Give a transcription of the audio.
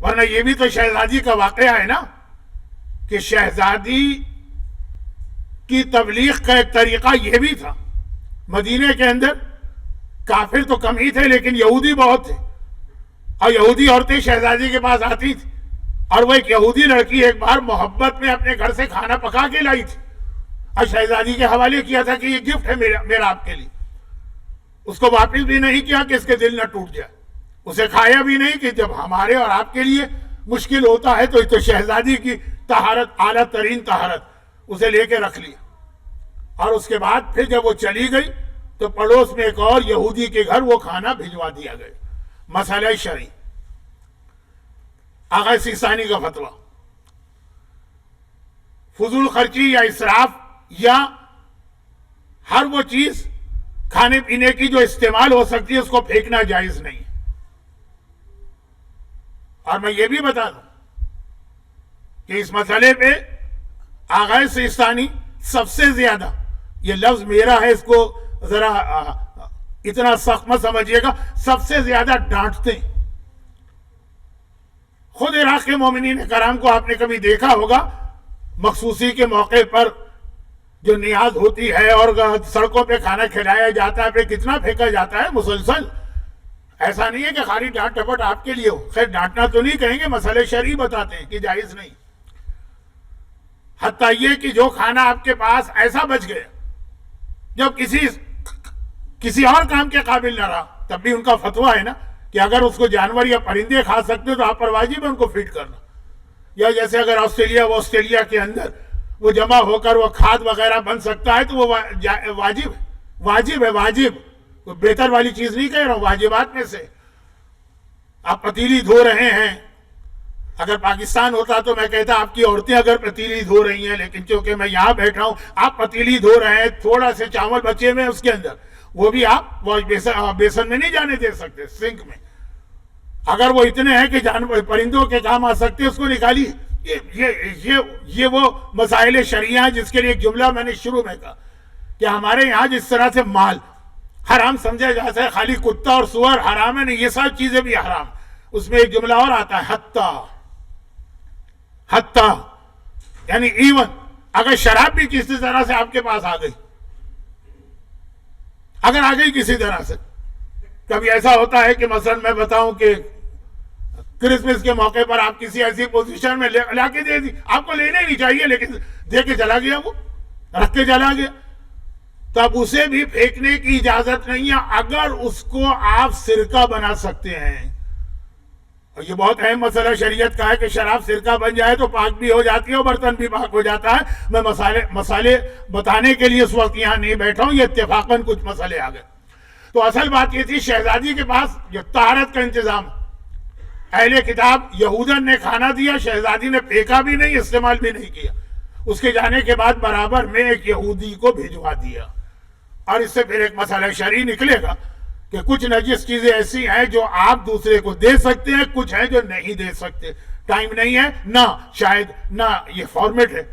ورنہ یہ بھی تو شہزادی کا واقعہ ہے نا کہ شہزادی کی تبلیغ کا ایک طریقہ یہ بھی تھا. مدینے کے اندر کافر تو کم ہی تھے لیکن یہودی بہت تھے, اور یہودی عورتیں شہزادی کے پاس آتی تھی, اور وہ ایک یہودی لڑکی ایک بار محبت میں اپنے گھر سے کھانا پکا کے لائی تھی اور شہزادی کے حوالے کیا تھا کہ یہ گفٹ ہے میرا آپ کے لیے. اس کو واپس بھی نہیں کیا کہ اس کے دل نہ ٹوٹ جائے, اسے کھایا بھی نہیں کہ جب ہمارے اور آپ کے لیے مشکل ہوتا ہے تو شہزادی کی طہارت, اعلیٰ ترین طہارت, اسے لے کے رکھ لیا. اور اس کے بعد پھر جب وہ چلی گئی تو پڑوس میں ایک اور یہودی کے گھر وہ کھانا بھجوا دیا گیا. مسئلہ شرعی, آغا سیستانی کا فتویٰ, فضول خرچی یا اسراف یا ہر وہ چیز کھانے پینے کی جو استعمال ہو سکتی ہے اس کو پھینکنا جائز نہیں. اور میں یہ بھی بتا دوں کہ اس مسئلے پہ آغا سیستانی سب سے زیادہ, یہ لفظ میرا ہے اس کو ذرا اتنا سخت مت سمجھیے گا, سب سے زیادہ ڈانٹتے ہیں. خود عراق کے مومنین کرام کو آپ نے کبھی دیکھا ہوگا مخصوصی کے موقع پر جو نیاز ہوتی ہے اور سڑکوں پہ کھانا کھلایا جاتا ہے, پہ کتنا پھینکا جاتا ہے مسلسل. ایسا نہیں ہے کہ خالی ڈانٹ ٹپٹ آپ کے لیے ہو. خیر ڈانٹنا تو نہیں کہیں گے, مسئلے شرعی بتاتے ہیں کہ جائز نہیں. حتیٰ یہ کہ جو کھانا آپ کے پاس ایسا بچ گیا جب کسی اور کام کے قابل نہ رہا, تب بھی ان کا فتویٰ ہے نا کہ اگر اس کو جانور یا پرندے کھا سکتے تو آپ پر واجب ہے ان کو فیڈ کرنا. یا جیسے اگر آسٹریلیا کے اندر وہ جمع ہو کر وہ کھاد وغیرہ بن سکتا ہے تو وہ واجب ہے. بہتر والی چیز نہیں کہہ رہا ہوں, واجبات میں سے. آپ پتیلی دھو رہے ہیں, اگر پاکستان ہوتا تو میں کہتا آپ کی عورتیں اگر پتیلی دھو رہی ہیں, لیکن چونکہ میں یہاں بیٹھا ہوں آپ پتیلی دھو رہے ہیں, تھوڑا سے چاول بچے ہوئے اس کے اندر, وہ بھی آپ بیسن میں نہیں جانے دے سکتے, سنک میں. اگر وہ اتنے ہیں کہ جانور پرندوں کے کام آ سکتے اس کو نکالیے. یہ وہ مسائل شرعیہ جس کے لیے ایک جملہ میں نے شروع میں کہا کہ ہمارے یہاں جس طرح سے مال حرام سمجھا جاتا ہے, خالی کتا اور سور حرام ہے نہیں, یہ سب چیزیں بھی حرام. اس میں ایک جملہ اور آتا ہے حتیٰ, یعنی ایون اگر شراب بھی کسی طرح سے آپ کے پاس آ گئی, اگر آ گئی کسی طرح سے, کبھی ایسا ہوتا ہے کہ مثلا میں بتاؤں کہ کرسمس کے موقع پر آپ کسی ایسی پوزیشن میں لا کے دے دی, آپ کو لینے نہیں چاہیے لیکن دے کے چلا گیا, وہ رکھ کے چلا گیا, تب اسے بھی پھینکنے کی اجازت نہیں ہے اگر اس کو آپ سرکہ بنا سکتے ہیں. اور یہ بہت اہم مسئلہ شریعت کا ہے کہ شراب سرکہ بن جائے تو پاک بھی ہو جاتی ہے اور برتن بھی پاک ہو جاتا ہے. میں مسئلے بتانے کے لیے اس وقت یہاں نہیں بیٹھا ہوں, یہ اتفاقاً کچھ مسئلے آ گئے. تو اصل بات یہ تھی شہزادی کے پاس جو طہارت کا انتظام, اہل کتاب یہودن نے کھانا دیا, شہزادی نے پھینکا بھی نہیں, استعمال بھی نہیں کیا. اس کے جانے کے بعد برابر میں ایک یہودی کو بھیجوا دیا. اور اس سے پھر ایک مسئلہ شرعی نکلے گا کہ کچھ نجس چیزیں ایسی ہیں جو آپ دوسرے کو دے سکتے ہیں, کچھ ہیں جو نہیں دے سکتے. ٹائم نہیں ہے, نہ شاید نہ یہ فارمیٹ ہے